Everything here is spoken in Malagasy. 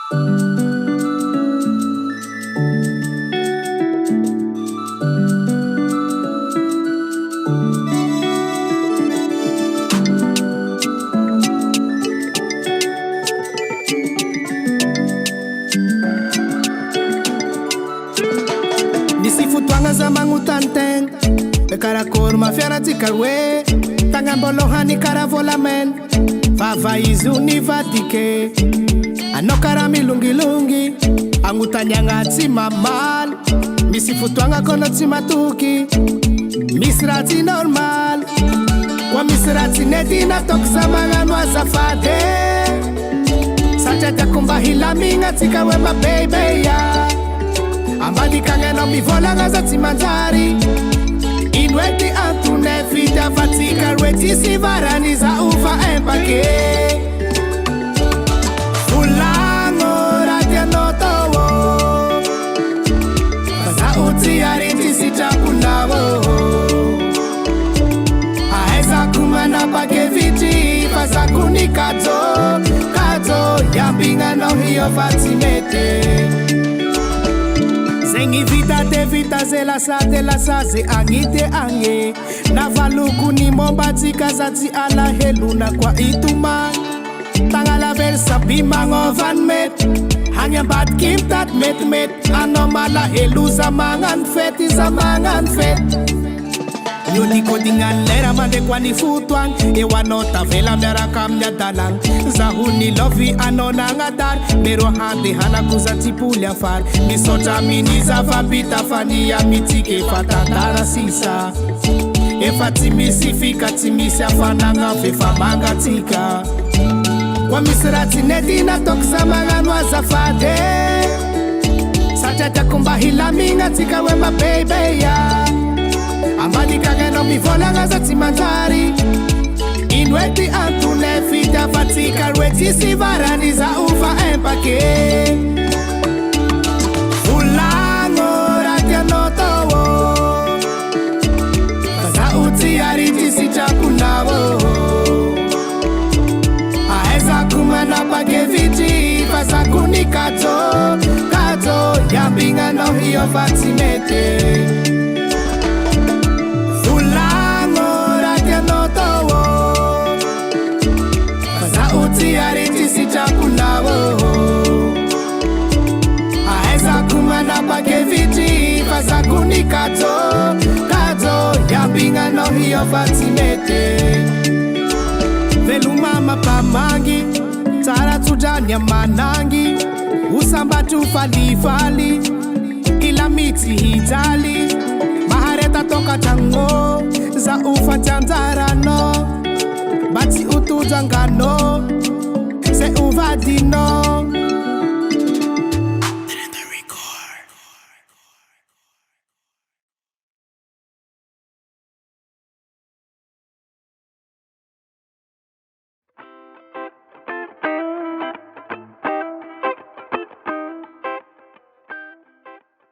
Nisy fotoagna za magnotany tegna hoe karakory mafiaratsika hoe tagnabolohany karaha volamena vava izy io nivadike anao karaha milongilongy agnotany agnaty mamaly misy fotoagna koa tsy matoky misy raha tsy normal koa misy raha tsy nety nataoko za magnano azafady satria tiako mba hilamigna atsika hoe mabebeya ambadikagnanao mivolagna za tsy manjary ino ety antone fitiavatsika roe tsisy varany za ufa empake volagno raha tianao tao fa za utsy ary tsisitraponao ahaizako manapake vitry fa zako ny kajo iambinanao hio fa tsy mety zegny vita te vita ze lasa ze agny te agny navaloko ny mombatsika za tsy alahelona koa itoma tagnalavely saby magnovany mety hagny ambadiky mitady metimety anao malahelo za magnano fety za magnano fety Yodikodignan lera mande kwa ni futuang ewa no tavela miaraka amin'ny adalagna zaho ny lovi anao nagnadary mero hande hanakoza tsipoly afary misotra miny zava-bita fa ny amitsika efa tantara sisa efa tsy misy fika tsy misy afanagna fefa mangatsika koa misy raha tsy nety nataoko za magnano azafady satria tiako mba hilamigna atsika hoe mabebeya ambadikagnanao mivolagna za tsy manjary ino ety antone fitiavatsika roe tsisy varany za ufa empake volagno raha tianao tao fa za utsy ary tsisitraponao ahaizako manapake vitry fa zako ny kajo iambinanao hio fa tsy mety Ari tsisitraponao ahaizako manapake vitry fa zako ny kajo iambinanao hio fa tsy mety veloma mampamangy tsara tsodrany amanangy osambatro falifaly ila mitsy hijaly mahareta tokatragno za ufa tsy anjaranao mba tsy utojangano se uvadino